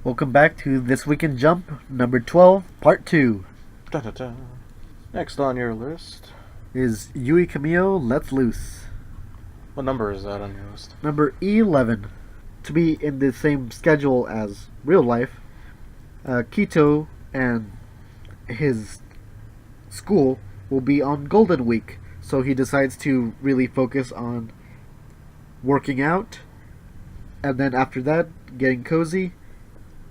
Welcome back to This Week in Jump, number 12, part 2. Da-da-da. Next on your list. Is Yui Kamio Let's Loose. What number is that on your list? Number 11. To be in the same schedule as real life, Kito and his school will be on Golden Week, so he decides to really focus on working out, and then after that, getting cozy.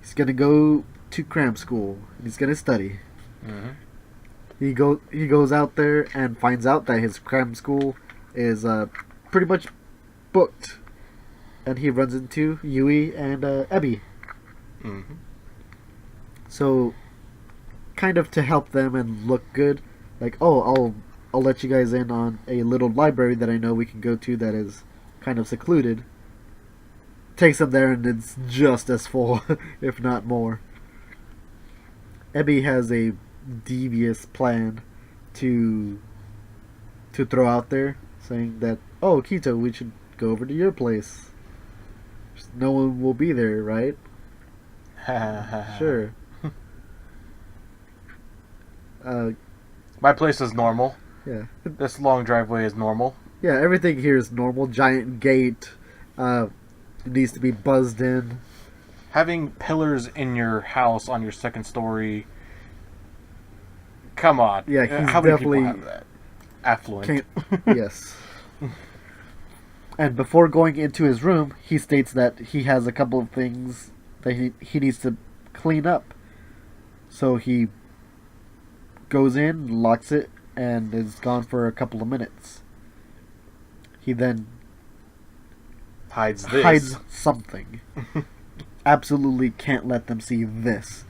He's gonna go to cram school. He's gonna study. Mm-hmm. He goes out there and finds out that his cram school is pretty much booked, and he runs into Yui and Ebi. Mm-hmm. So, kind of to help them and look good, like, oh, I'll let you guys in on a little library that I know we can go to that is kind of secluded. Takes them there and it's just as full, if not more. Ebi has a devious plan to throw out there, saying that, oh, Kito, we should go over to your place. No one will be there, right? Sure. My place is normal. Yeah. This long driveway is normal. Yeah, everything here is normal. Giant gate. It needs to be buzzed in. Having pillars in your house on your second story. Come on. Yeah, he's how many definitely people have that? Affluent. Yes. And before going into his room, he states that he has a couple of things that he needs to clean up. So he goes in, locks it, and is gone for a couple of minutes. He then Hides this. hides something. Absolutely can't let them see this.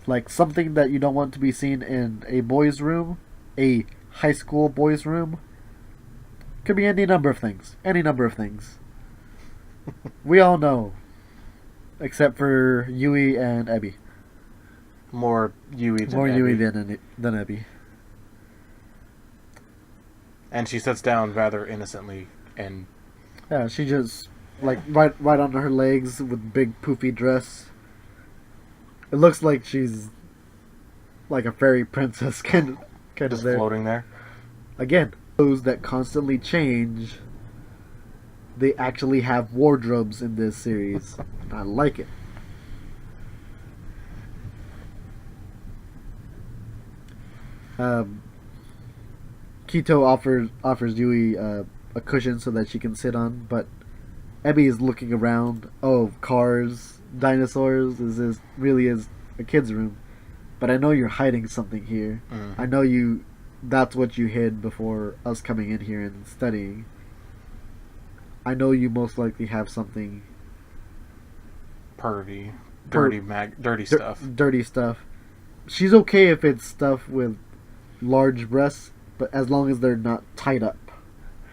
Like something that you don't want to be seen in a boys' room, a high school boys' room. Could be any number of things. Any number of things. We all know. Except for Yui and Ebi. More Yui than More Ebi. Yui than Ebi. And she sits down rather innocently and... Yeah, she just, like, right on her legs with big poofy dress. It looks like she's like a fairy princess kind of just there. floating there. Again, those that constantly change, they actually have wardrobes in this series. I like it. Kito offers Yui a cushion so that she can sit on, but Ebi is looking around. Oh, cars, dinosaurs. This really is a kid's room. But I know you're hiding something here. Mm-hmm. I know that's what you hid before us coming in here and studying. I know you most likely have something Pervy. Dirty stuff. Dirty stuff. She's okay if it's stuff with large breasts, but as long as they're not tied up.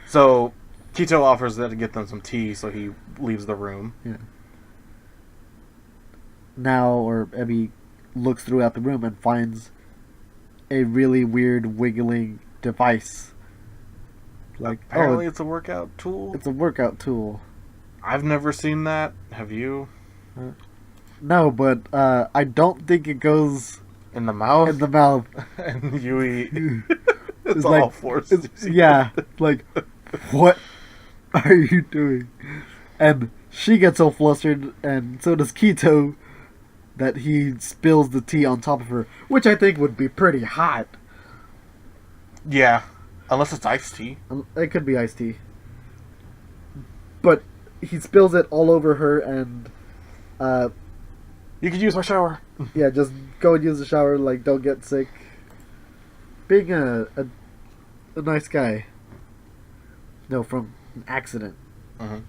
So, Kito offers to get them some tea, so he leaves the room. Yeah. Now, or Ebi looks throughout the room and finds a really weird wiggling device. Like, Apparently it's a workout tool. It's a workout tool. I've never seen that. Have you? No, but I don't think it goes In the mouth? in the mouth. And Yui... It's it's like, all forced. yeah, like, what are you doing? And she gets so flustered, and so does Kito, that he spills the tea on top of her, which I think would be pretty hot. Yeah. Unless it's iced tea. It could be iced tea. But he spills it all over her, and You could use my shower. yeah, just go and use the shower, like, don't get sick. Being a nice guy. No, from an accident. Mm-hmm.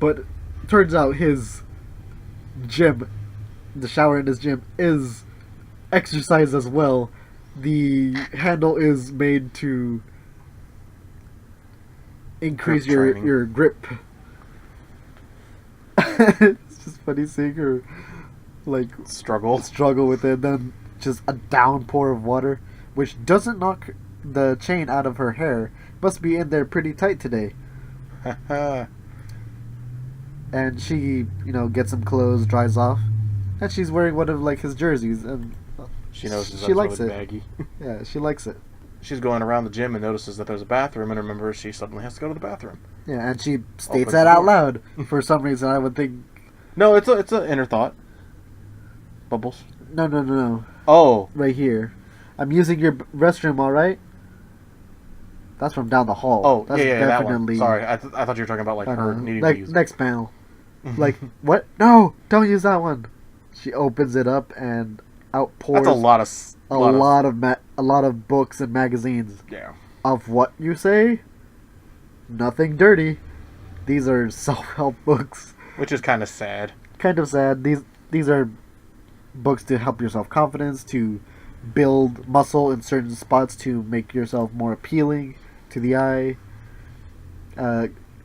But turns out his gym, the shower in his gym, is exercise as well. The handle is made to increase your grip. It's just funny seeing her like struggle with it. Then just a downpour of water, which doesn't knock the chain out of her hair. Must be in there pretty tight today. and she, gets some clothes, dries off, and she's wearing one of like his jerseys, and She notices she that's likes really it. baggy. Yeah, she likes it. She's going around the gym and notices that there's a bathroom and remembers she suddenly has to go to the bathroom. Yeah, and she states Opens that the out door. loud. For some reason, I would think, No, it's a inner thought. Bubbles. no, Oh, right here. I'm using your restroom, all right? That's from down the hall. oh, That's yeah, that one. definitely. Sorry, I thought you were talking about like I her know. needing Like to use. next panel. Like what? No, don't use that one. She opens it up and outpours That's a lot of a lot of books and magazines. yeah. Of what you say? Nothing dirty. These are self-help books. Which is kind of sad. Kind of sad. These are books to help your self-confidence, to build muscle in certain spots to make yourself more appealing to the eye.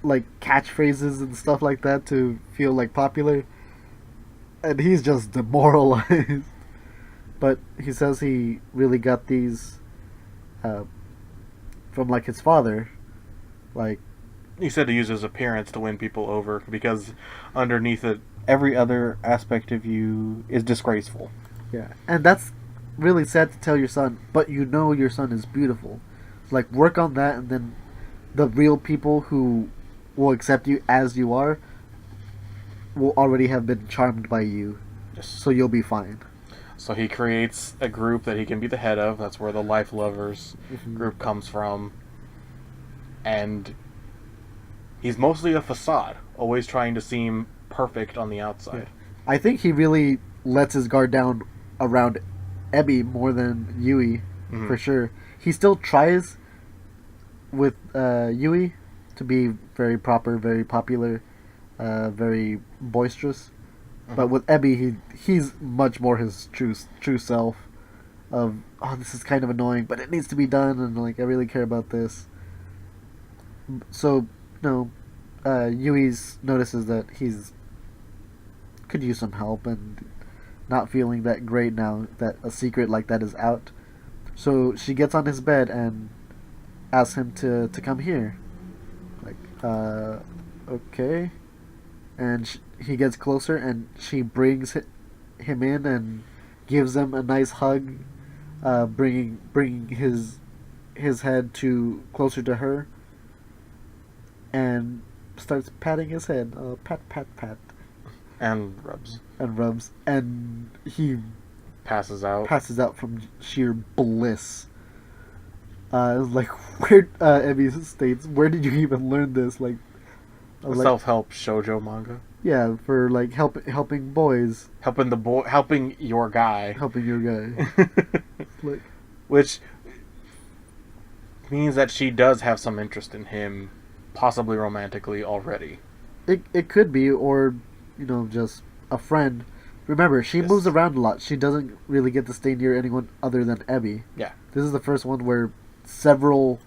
Like catchphrases and stuff like that to feel like popular. And he's just demoralized. But he says he really got these from like his father. Like, He said to use his appearance to win people over because underneath it, every other aspect of you is disgraceful. yeah. And that's really sad to tell your son, but you know your son is beautiful. Like, work on that, and then the real people who will accept you as you are will already have been charmed by you. So you'll be fine. So he creates a group that he can be the head of. That's where the Life Lovers Mhm. group comes from. And he's mostly a facade, always trying to seem perfect on the outside. I think he really lets his guard down around Ebby more than Yui, Mhm. for sure. He still tries with Yui to be very proper, very popular, very boisterous. But with Ebby, he's much more his true self. Of, oh, this is kind of annoying, but it needs to be done, and like I really care about this. So, Yui's notices that he's could use some help and not feeling that great now that a secret like that is out. So she gets on his bed and asks him to come here. Like, okay. And he gets closer and she brings him in and gives him a nice hug, bringing his head closer to her, and starts patting his head. Pat, pat, pat. And rubs. And rubs. And he Passes out. passes out from sheer bliss. Like, where, Emmy states, where did you even learn this? Like, A like, self-help shoujo manga. yeah, for like helping boys, Helping your guy. helping your guy. Like, Which means that she does have some interest in him, possibly romantically already. it could be, or just a friend. Remember, she Yes. moves around a lot. She doesn't really get to stay near anyone other than Ebby. Yeah. This is the first one where several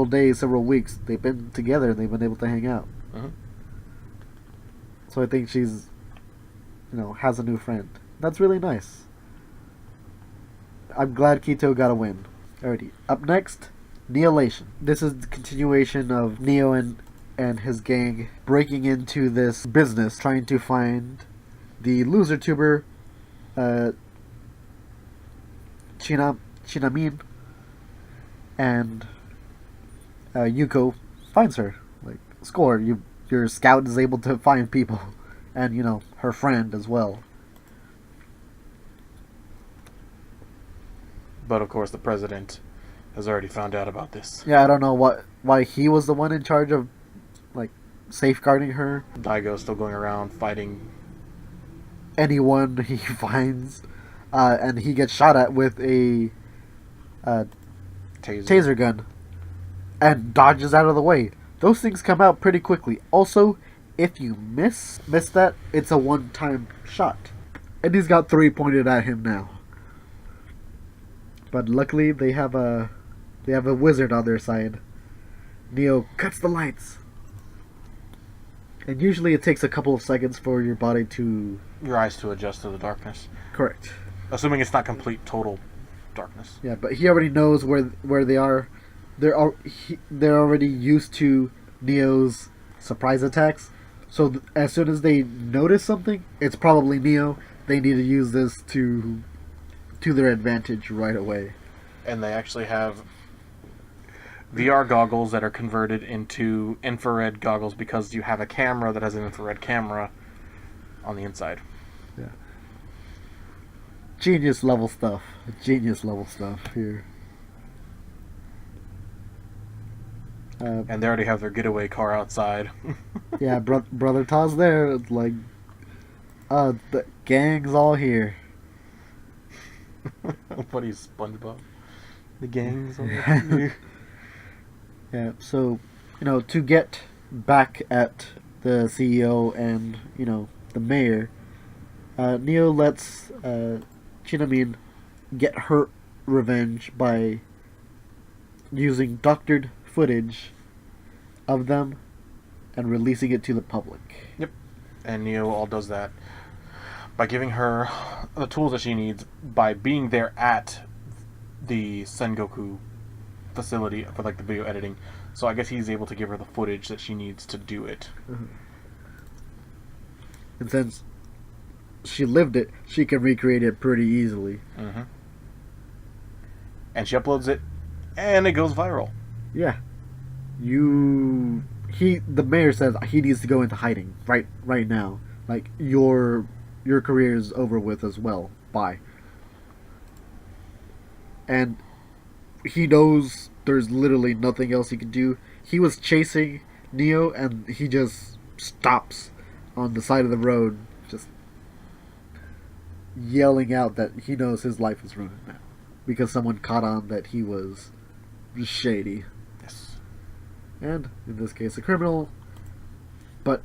days, several weeks, they've been together and they've been able to hang out. Mhm. So I think she's, has a new friend. That's really nice. I'm glad Kito got a win. Alrighty. Up next, Neolation. This is the continuation of Neo and his gang breaking into this business, trying to find the loser tuber, Chinamin, and Yuko finds her. Like, score, your scout is able to find people, and her friend as well. But of course, the president has already found out about this. Yeah, I don't know why he was the one in charge of like safeguarding her. Daigo's still going around fighting. Anyone he finds, and he gets shot at with a taser gun, and dodges out of the way. Those things come out pretty quickly. Also, if you miss that, it's a one-time shot, and he's got 3 pointed at him now. But luckily, they have a wizard on their side. Neo cuts the lights, and usually it takes a couple of seconds for your body to Your eyes to adjust to the darkness. correct. Assuming it's not complete, total darkness. Yeah, but he already knows where they are. They're already used to Neo's surprise attacks. So as soon as they notice something, it's probably Neo. They need to use this to their advantage right away. And they actually have VR goggles that are converted into infrared goggles because you have a camera that has an infrared camera on the inside. Yeah. Genius level stuff. Genius level stuff here. And they already have their getaway car outside. Yeah, Brother Taz there. It's like, the gang's all here. What are you, SpongeBob? The gang's all here. Yeah, so, to get back at the CEO and, the mayor, Neo lets Chinamin get her revenge by using doctored footage of them and releasing it to the public. Yep. And Neo all does that by giving her the tools that she needs by being there at the Sengoku facility for like the video editing. So I guess he's able to give her the footage that she needs to do it. Mm-hmm. And since she lived it, she can recreate it pretty easily. Mm-hmm. And she uploads it, and it goes viral. Yeah. The mayor says he needs to go into hiding right now. Like, your career is over with as well. Bye. And he knows there's literally nothing else he can do. He was chasing Neo, and he just stops on the side of the road, just yelling out that he knows his life is ruined now because someone caught on that he was shady. Yes. And in this case, a criminal. But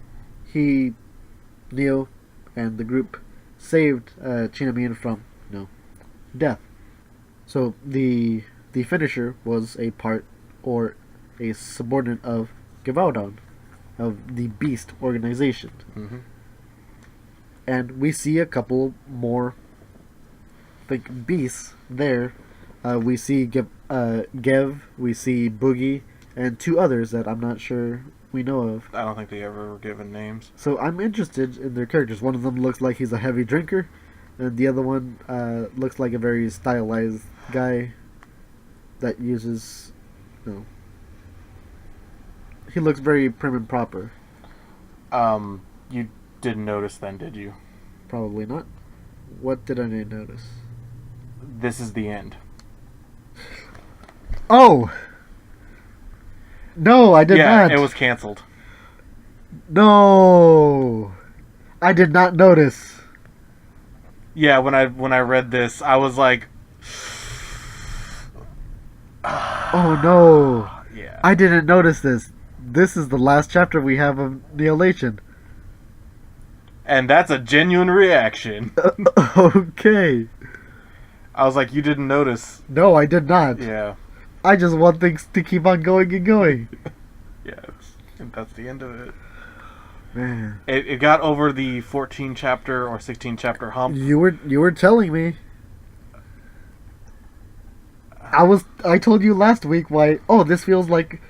Neo, and the group saved Chinamin from, death. So the finisher was a part or a subordinate of Gavaldon, of the Beast organization. Mm-hmm. And we see a couple more, beasts there. We see Gev, we see Boogie, and two others that I'm not sure we know of. I don't think they ever were given names. So I'm interested in their characters. One of them looks like he's a heavy drinker, and the other one looks like a very stylized guy that uses, he looks very prim and proper. You didn't notice then, did you? Probably not. What did I notice? This is the end. Oh! No, I did not. Yeah, it was canceled. No! I did not notice. Yeah, when I read this, I was like, oh no! Yeah. I didn't notice this. This is the last chapter we have of Neolation. And that's a genuine reaction. Okay. I was like, you didn't notice. No, I did not. Yeah. I just want things to keep on going and going. Yeah, and that's the end of it. Man. It got over the 14 chapter or 16 chapter hump. You were telling me. I told you last week why. Oh, this feels like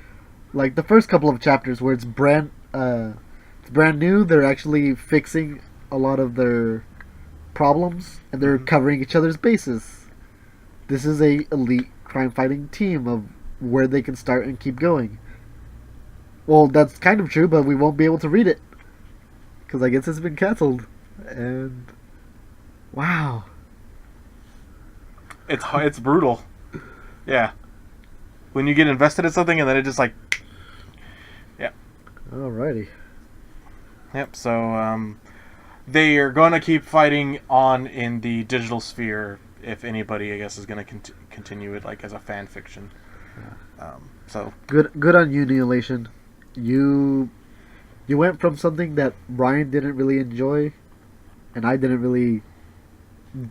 the first couple of chapters where it's brand new. They're actually fixing a lot of their problems and they're covering each other's bases. This is a elite crime fighting team of where they can start and keep going. Well, that's kind of true, but we won't be able to read it because I guess it's been canceled. And wow, it's brutal. Yeah, when you get invested in something and then it just like, yeah. Alrighty. Yep. So they are going to keep fighting on in the digital sphere. If anybody, I guess, is going to continue it like as a fan fiction. Yeah. So good on you, Neolation. You went from something that Brian didn't really enjoy, and I didn't really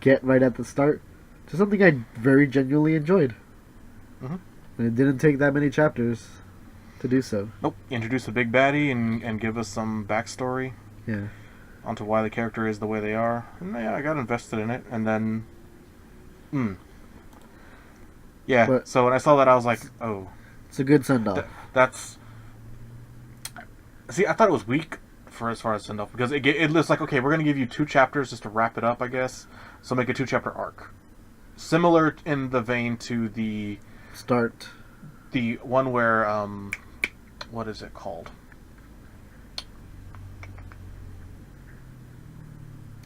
get right at the start, to something I very genuinely enjoyed. Mm-hmm. And it didn't take that many chapters to do so. Nope. Introduce a big baddie and give us some backstory. Yeah. Onto why the character is the way they are. And yeah, I got invested in it, and then yeah, but so when I saw that, I was like, oh. It's a good send-off. That's... See, I thought it was weak for as far as send off because it looks like okay, we're gonna give you 2 chapters just to wrap it up, I guess. So make a 2 chapter arc, similar in the vein to Start. the one where what is it called?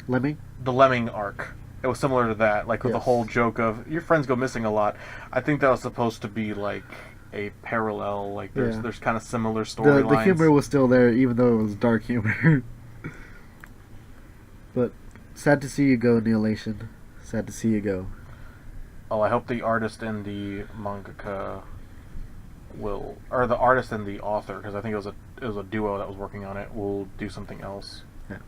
Lemming? The Lemming arc. It was similar to that, like with the Yes. whole joke of your friends go missing a lot. I think that was supposed to be like a parallel. Like Yeah. there's kind of similar The storylines. humor was still there, even though it was dark humor. But sad to see you go, Neilation. Sad to see you go. Oh, I hope the artist and the mangaka will, or the artist and the author, because I think it was a duo that was working on it, will do something else. Yeah.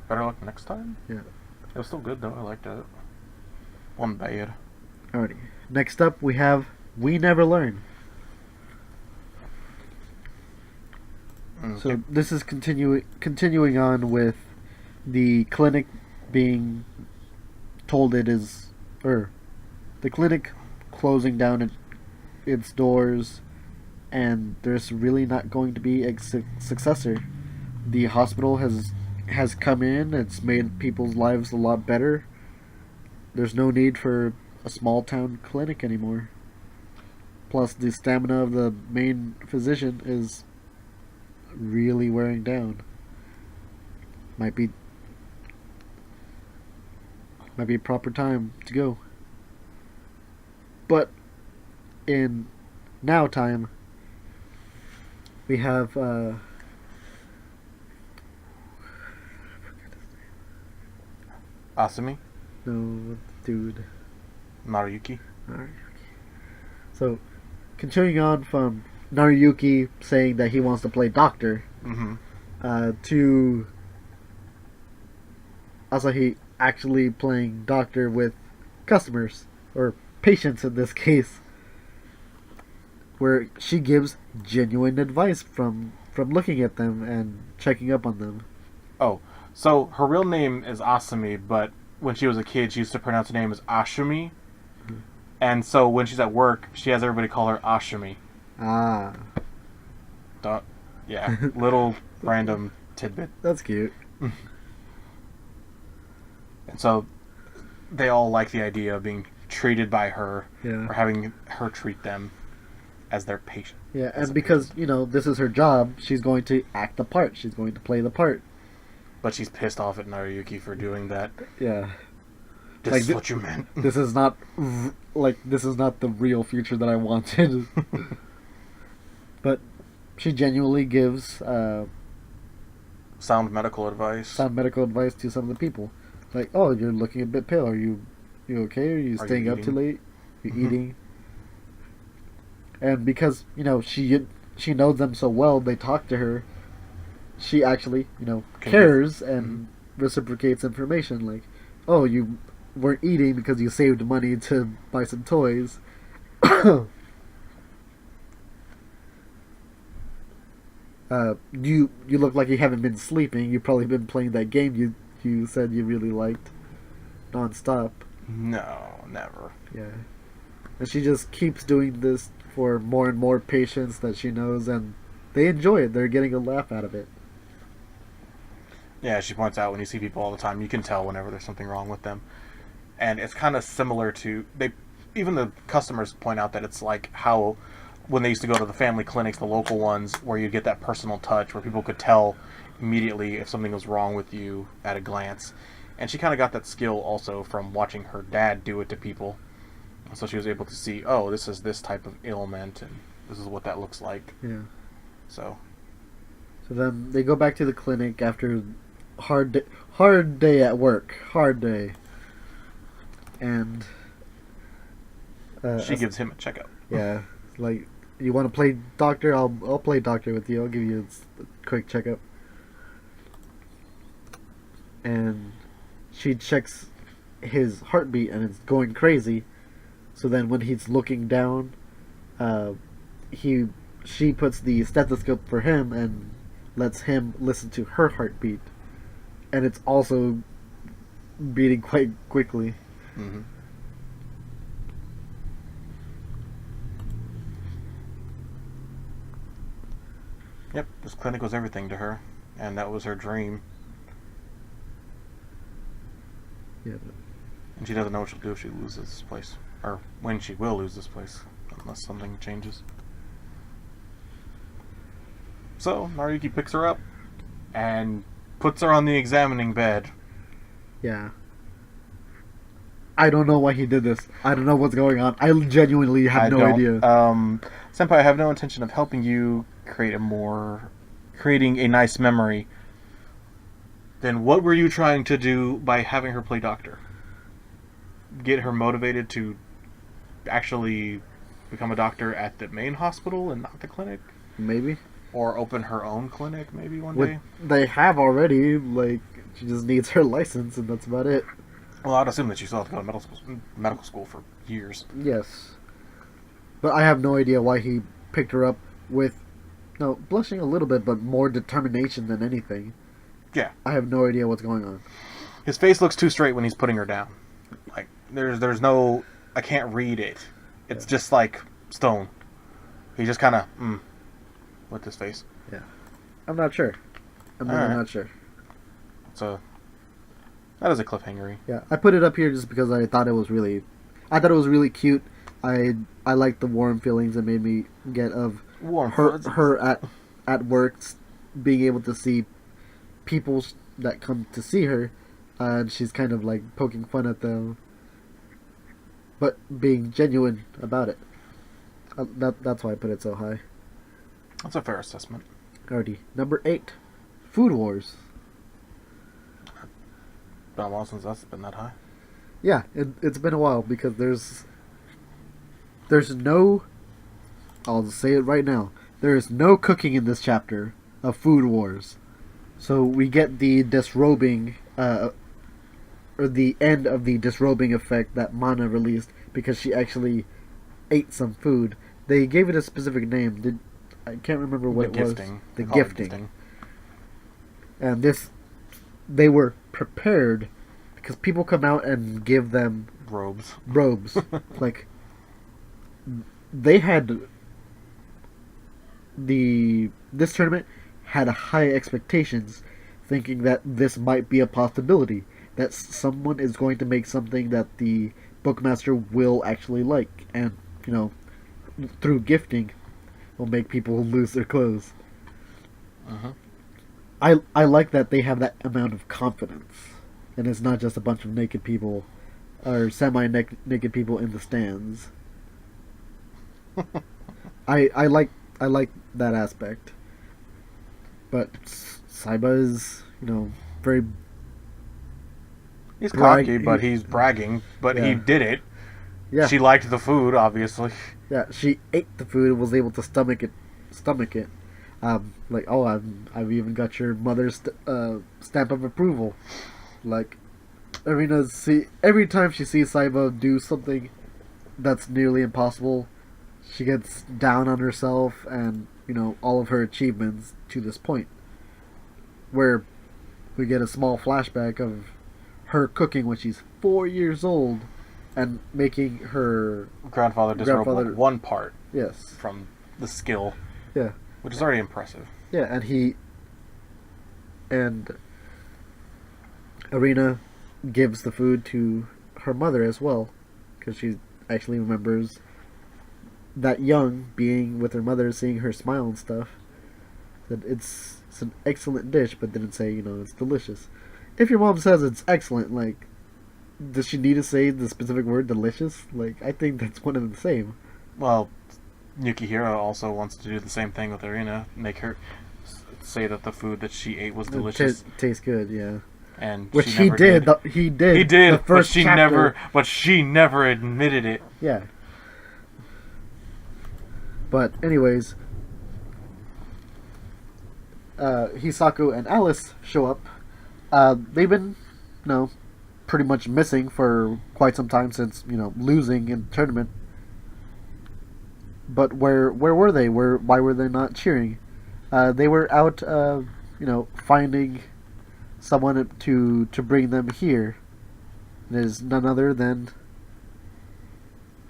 Better luck next time. Yeah. It was still good though. I liked it. One bad. Alrighty. Next up, we have We Never Learn. Okay. So this is continuing on with the clinic being told it is, or the clinic closing down its doors, and there's really not going to be a successor. The hospital has come in. It's made people's lives a lot better. There's no need for a small town clinic anymore. Plus, the stamina of the main physician is really wearing down. Might be a proper time to go. But in now time, we have Asumi, no dude. Naruyuki. Naruyuki. So, continuing on from Naruyuki saying that he wants to play doctor, to Asahi actually playing doctor with customers, or patients in this case, where she gives genuine advice from looking at them and checking up on them. Oh, so her real name is Asumi, but when she was a kid, she used to pronounce her name as Ashumi. And so when she's at work, she has everybody call her Ashumi. Ah, Yeah, little random tidbit. that's cute. And so they all like the idea of being treated by her, Yeah. or having her treat them as their patient. Yeah, as and a because, patient. this is her job, she's going to act the part. She's going to play the part. But she's pissed off at Naruyuki for doing that. Yeah. This Like, is what you meant. This is not, this is not the real future that I wanted. But she genuinely gives Sound medical advice. sound medical advice to some of the people. Like, oh, you're looking a bit pale. Are you okay? Are you Are staying you up too eating? late? You eating? And because, she knows them so well, they talk to her, she actually, cares and reciprocates information. Like, oh, you weren't eating because you saved money to buy some toys. You look like you haven't been sleeping. You've probably been playing that game you said you really liked nonstop. No, never. Yeah. And she just keeps doing this for more and more patients that she knows, and they enjoy it. They're getting a laugh out of it. Yeah, she points out when you see people all the time, you can tell whenever there's something wrong with them. And it's kind of similar to even the customers point out that it's like how when they used to go to the family clinics, the local ones, where you get that personal touch, where people could tell immediately if something was wrong with you at a glance. And she kind of got that skill also from watching her dad do it to people. So she was able to see, oh, this is this type of ailment, and this is what that looks like. Yeah. So So then they go back to the clinic after hard day at work. Hard day. And she gives him a checkup. Yeah, like, you want to play doctor? I'll play doctor with you. I'll give you a quick checkup. And she checks his heartbeat, and it's going crazy. So then, when he's looking down, she puts the stethoscope for him and lets him listen to her heartbeat, and it's also beating quite quickly. Mm-hmm. Yep, this clinic was everything to her, and that was her dream. Yeah. And she doesn't know what she'll do if she loses this place, or when she will lose this place, unless something changes. So Naruyuki picks her up and puts her on the examining bed. Yeah. I don't know why he did this. I don't know what's going on. I genuinely have no idea. Senpai, I have no intention of helping you creating a nice memory. Then what were you trying to do by having her play doctor? Get her motivated to actually become a doctor at the main hospital and not the clinic? Maybe. Or open her own clinic maybe one day? They have already. Like, she just needs her license, and that's about it. Well, I'd assume that you still have to go to medical school for years. Yes. But I have no idea why he picked her up with, no, blushing a little bit, but more determination than anything. Yeah. I have no idea what's going on. His face looks too straight when he's putting her down. Like, there's no, I can't read it. It's just like stone. He just kind of, with his face. Yeah. I'm not sure. I'm not sure. So, that is a cliffhangery. Yeah, I put it up here just because I thought it was really cute. I liked the warm feelings it made me get of her at work, being able to see people that come to see her, and she's kind of like poking fun at them, but being genuine about it. That's why I put it so high. That's a fair assessment. Alrighty, number 8, Food Wars. Been a while since that's been that high. Yeah, it's been a while because there's no, I'll say it right now, there is no cooking in this chapter of Food Wars. So we get the disrobing, or the end of the disrobing effect that Mana released because she actually ate some food. They gave it a specific name. I can't remember what it was. The gifting. And this, they were prepared because people come out and give them robes. Like, they had this tournament had high expectations, thinking that this might be a possibility, that someone is going to make something that the bookmaster will actually like, and through gifting will make people lose their clothes. I like that they have that amount of confidence, and it's not just a bunch of naked people or semi-naked people in the stands. I like that aspect, but Saiba is very. He's cocky, but he's bragging. But he did it. Yeah. She liked the food, obviously. Yeah, she ate the food and was able to stomach it. Like, oh, I've even got your mother's stamp of approval. Like, every time she sees Saiba do something that's nearly impossible, she gets down on herself and all of her achievements to this point, where we get a small flashback of her cooking when she's 4 years old and making her grandfather disrobe one part. Yes. From the skill. Yeah. Which is already impressive. Yeah, and Arena gives the food to her mother as well, because she actually remembers that young being with her mother, seeing her smile and stuff. That it's an excellent dish, but didn't say it's delicious. If your mom says it's excellent, like, does she need to say the specific word delicious? Like, I think that's one and the same. Well, Yukihiro also wants to do the same thing with Arena, make her say that the food that she ate was delicious. Tastes good, yeah. And which he did. He did. He did. The first chapter. But she never admitted it. Yeah. But anyways, Hisaku and Alice show up. They've been, pretty much missing for quite some time since losing in the tournament. But where were they? Why were they not cheering? They were out, finding someone to bring them here. It is none other than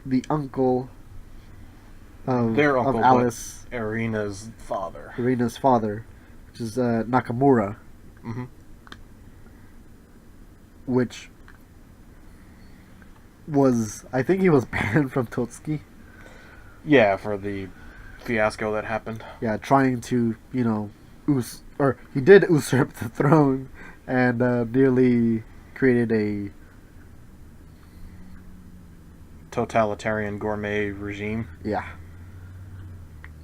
the uncle Their of uncle, Alice, but Irina's father. Irina's father, which is Nakamura, Hmm. which was, I think he was banned from Totsuki. Yeah, for the fiasco that happened. Yeah, trying to, or he did usurp the throne and nearly created a Totalitarian gourmet regime. yeah.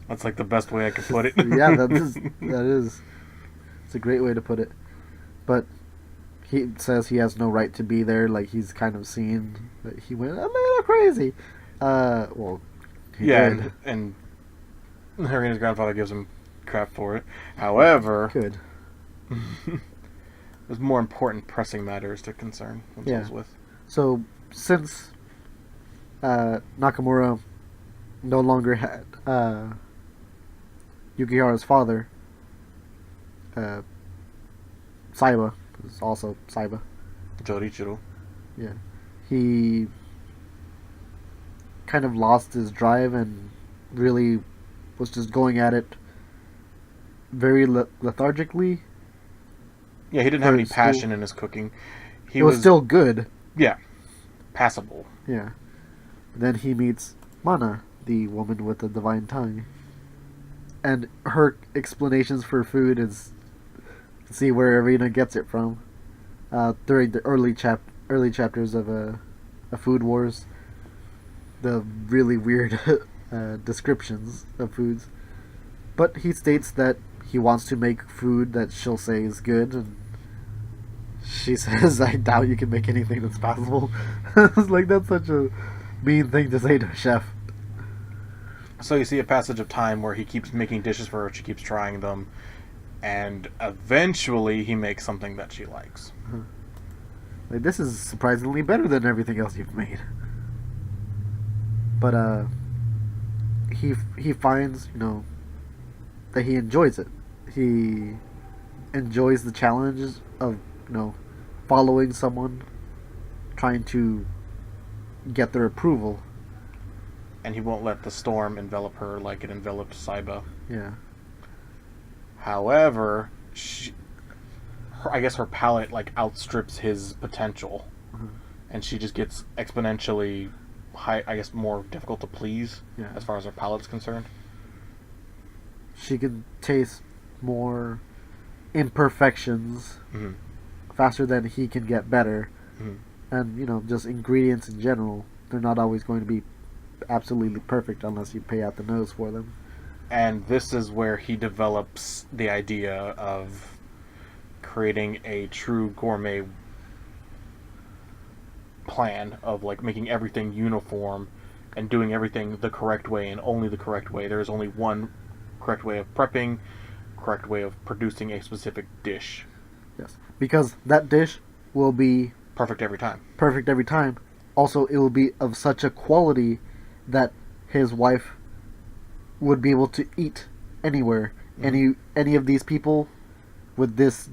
That's like the best way I could put it. Yeah, that is it's a great way to put it. But he says he has no right to be there. Like he's kind of seen that he went a little crazy. Well, he Yeah, did. and Irina's grandfather gives him crap for it. However, Good. there's more important, pressing matters to concern themselves Yeah. with. So since Nakamura no longer had Yukihara's father, Saiba, is also Saiba. Jorichiro. Yeah, he kind of lost his drive and really was just going at it very lethargically. Yeah, he didn't have For any school. passion in his cooking. He It was still good. yeah, passable. Yeah. Then he meets Mana, the woman with the divine tongue, and her explanations for food is see where Arena gets it from. During the early chapters of a Food Wars, the really weird descriptions of foods. But he states that he wants to make food that she'll say is good, and she says, "I doubt you can make anything that's passable." It's like that's such a mean thing to say to a chef. So you see a passage of time where he keeps making dishes for her, she keeps trying them, and eventually he makes something that she likes. Like this is surprisingly better than everything else you've made. But he finds that he enjoys it. He enjoys the challenges of following someone, trying to get their approval. And he won't let the storm envelop her like it enveloped Saiba. Yeah. However, I guess her palate like outstrips his potential, and she just gets exponentially high. I guess more difficult to please Yeah. as far as her palate's concerned. She can taste more imperfections Mm-hmm. faster than he can get better. Mm-hmm. And just ingredients in general, they're not always going to be absolutely perfect unless you pay out the nose for them. And this is where he develops the idea of creating a true gourmet plan of like making everything uniform and doing everything the correct way and only the correct way. There is only one correct way of prepping, correct way of producing a specific dish. Yes, because that dish will be Perfect every time. perfect every time. Also, it will be of such a quality that his wife would be able to eat anywhere. Any of these people with this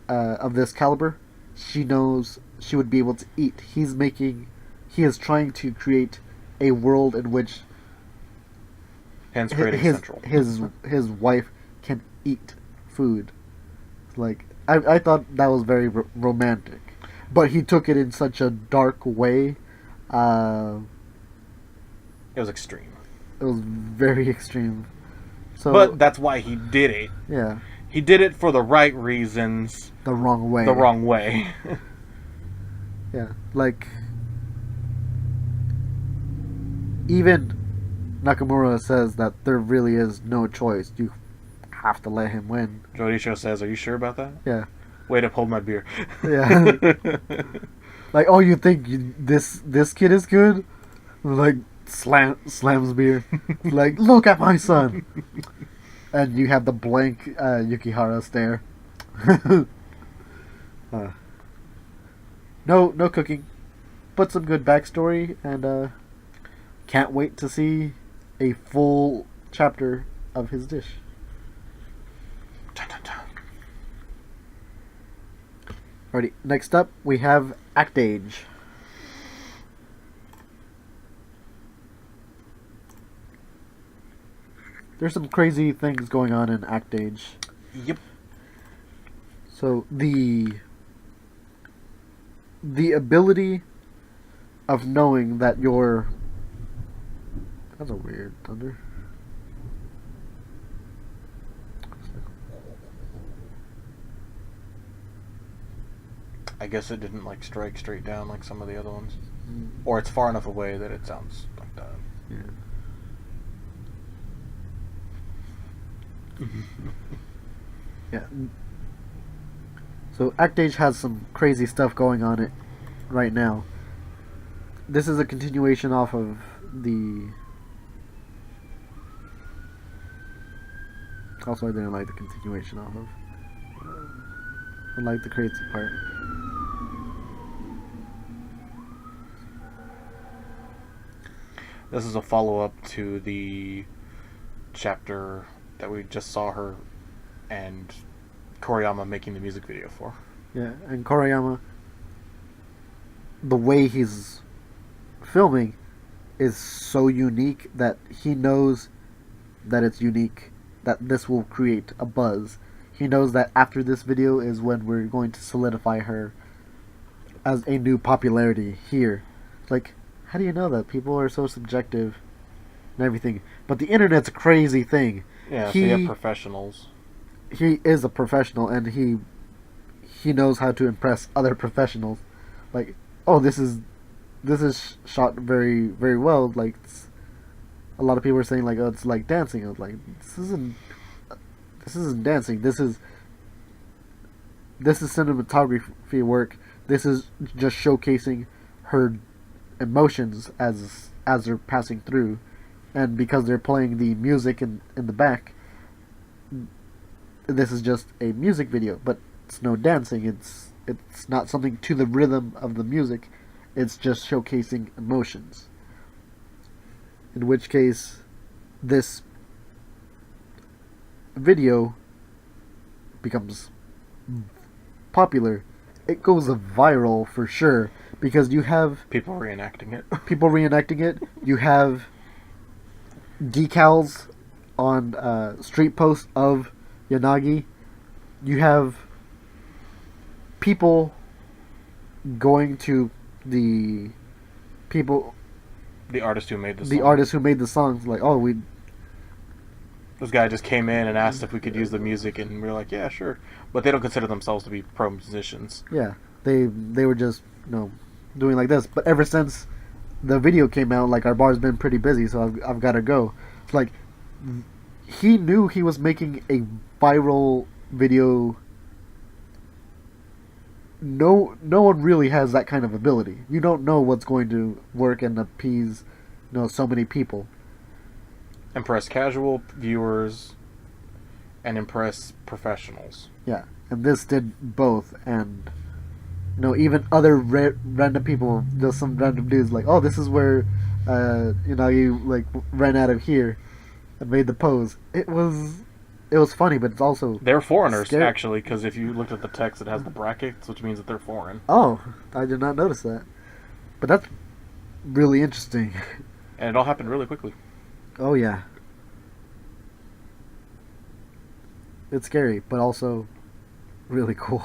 of this caliber, she knows she would be able to eat. He is trying to create a world in which Hence creating his Central. his wife can eat food. Like I thought that was very romantic, but he took it in such a dark way. It was extreme. It was very extreme. So, But that's why he did it. yeah, He did it for the right reasons, the wrong way. the wrong way. Yeah, like even Nakamura says that there really is no choice. You have to let him win. Jodisho says, "Are you sure about that?" Yeah, Wait up, hold my beer. yeah. Like, oh, you think this kid is good? Like, slams beer. Like, look at my son. And you have the blank Yukihara stare. No cooking, but some good backstory, and can't wait to see a full chapter of his dish. Dun, dun, dun. Alrighty, next up we have Act Age. there's some crazy things going on in Act Age. Yep. So the ability of knowing that you're... That's a weird thunder. I guess it didn't like strike straight down like some of the other ones, or it's far enough away that it sounds like that. Yeah. Yeah. So Act Age has some crazy stuff going on it right now. This is a continuation off of the... Also, I didn't like the continuation off of. I like the crazy part. This is a follow-up to the chapter that we just saw her and Koriyama making the music video for. Yeah, and Koriyama, the way he's filming is so unique that he knows that it's unique, that this will create a buzz. He knows that after this video is when we're going to solidify her as a new popularity here. Like, how do you know that? People are so subjective and everything. But the internet's a crazy thing. Yeah, so you have professionals. He is a professional, and he knows how to impress other professionals. Like, oh, this is shot very, very well. Like, a lot of people are saying like, oh, it's like dancing. I was like, this isn't dancing. This is cinematography work. This is just showcasing her emotions as they're passing through, and because they're playing the music in the back, this is just a music video, but it's no dancing. It's not something to the rhythm of the music. It's just showcasing emotions. In which case, this video becomes popular. It goes viral for sure, because you have people reenacting it. You have decals on street posts of Yanagi. You have people going to the artist who made the songs, like, oh, this guy just came in and asked if we could use the music, and we were like, yeah, sure. But they don't consider themselves to be pro musicians. Yeah, they were just, doing like this. But ever since the video came out, like, our bar's been pretty busy, so I've got to go. It's like, he knew he was making a viral video. No one really has that kind of ability. You don't know what's going to work and appease, so many people. Impress casual viewers and impress professionals. Yeah, and this did both, and even other random people, just some random dudes, like, oh, this is where you like ran out of here and made the pose. It was funny, but it's also... They're foreigners, actually, because if you looked at the text, it has the brackets, which means that they're foreign. Oh, I did not notice that. But that's really interesting. And it all happened really quickly. Oh, yeah. It's scary, but also really cool.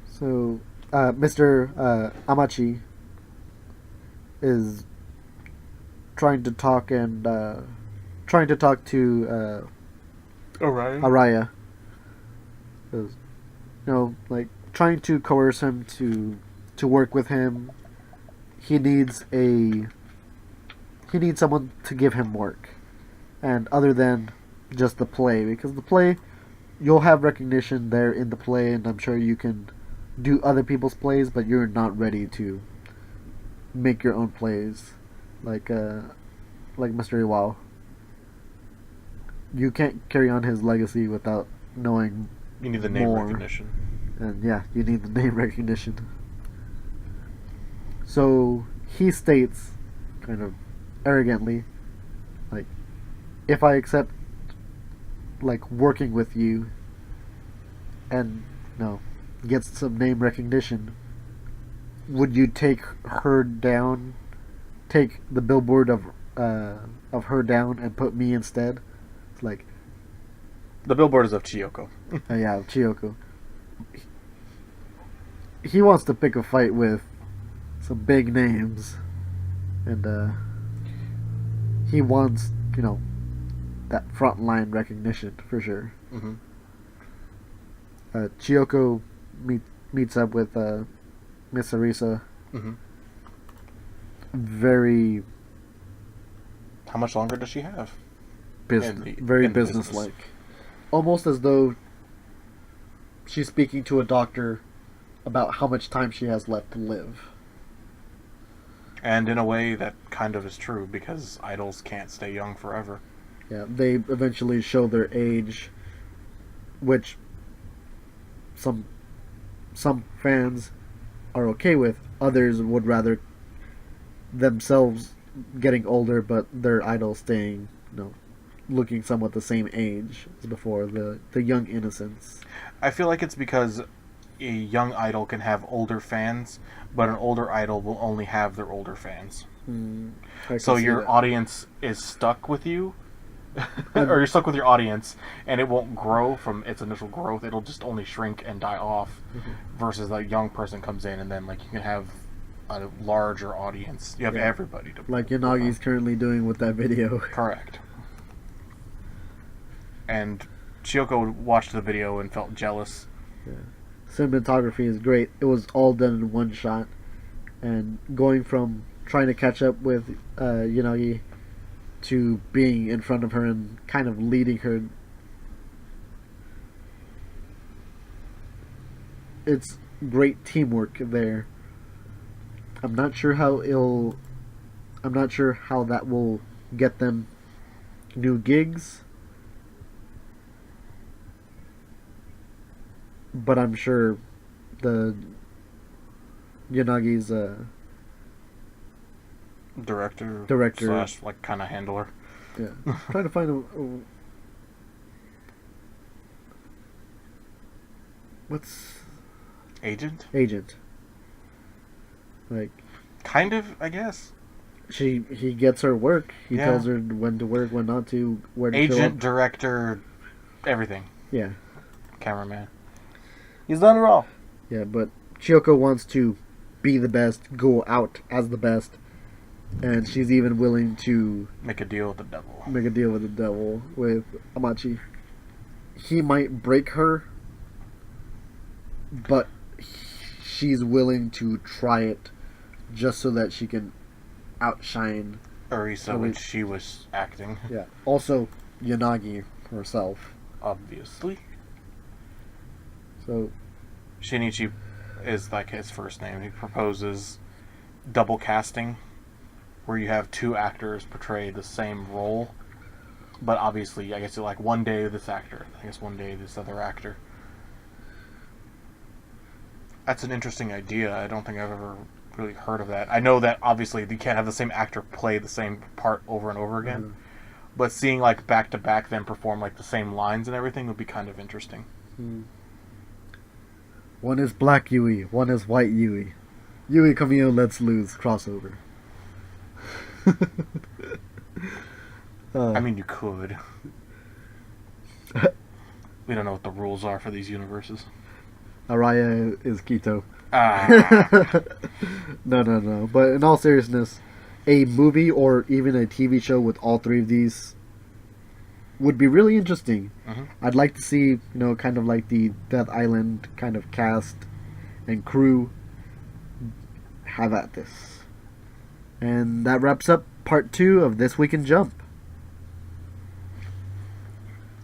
So, Mr. Amachi is trying to talk to Araya. Like, trying to coerce him to work with him. He needs someone to give him work, and other than just the play, because the play, you'll have recognition there in the play, and I'm sure you can do other people's plays, but you're not ready to make your own plays, like Mr. Iwao. You can't carry on his legacy without knowing. You need the name recognition. And yeah, you need the name recognition. So he states, kind of arrogantly, like, if I accept, like, working with you and gets some name recognition, would you take her down take the billboard of her down and put me instead. It's like, The billboard is of Chiyoko. yeah, Chiyoko. He wants to pick a fight with some big names, and he wants, that frontline recognition for sure. Mm-hmm. Chiyoko meets up with Miss Arisa. Mm-hmm. Very How much longer does she have? very in the businesslike. Almost as though she's speaking to a doctor about how much time she has left to live. And in a way, that kind of is true, because idols can't stay young forever. Yeah, they eventually show their age, which some fans are okay with. Others would rather themselves getting older, but their idol staying, looking somewhat the same age as before, the young innocence. I feel like it's because a young idol can have older fans, but an older idol will only have their older fans. So your audience is stuck with you, or you're stuck with your audience, and it won't grow from its initial growth. It'll just only shrink and die off, versus a young person comes in, and then you can have a larger audience. You have everybody to like Yanagi's currently doing with that video. Correct. And Chiyoko watched the video and felt jealous. Yeah. Cinematography is great. It was all done in one shot, and going from trying to catch up with Yanagi to being in front of her and kind of leading her. It's great teamwork there. I'm not sure how that will get them new gigs, but I'm sure the Yanagi's director / kind of handler. Yeah, trying to find what's agent. Like, kind of, I guess. He gets her work. He tells her when to work, when not to, where to show Agent, up. director, everything. Yeah. Cameraman. He's done it all. Yeah, but Chiyoko wants to be the best, go out as the best, and she's even willing to make a deal with the devil. With Amachi. He might break her, but she's willing to try it just so that she can outshine Arisa when she was acting. Yeah. Also, Yanagi herself. Obviously. So Shinichi is his first name. He proposes double casting, where you have two actors portray the same role, but obviously, I guess one day this actor, one day this other actor. That's an interesting idea. I don't think I've ever really heard of that. I know that obviously you can't have the same actor play the same part over and over again, but seeing back to back them perform the same lines and everything would be kind of interesting. One is Black Yui, one is White Yui. Yui Kamio Let's Lose crossover. I mean, you could. We don't know what the rules are for these universes. Araya is Kito. Ah. No. But in all seriousness, a movie or even a TV show with all three of these would be really interesting. I'd like to see, kind of like the Death Island kind of cast and crew have at this. And that wraps up part 2 of This Week in Jump.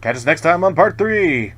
Catch us next time on part 3.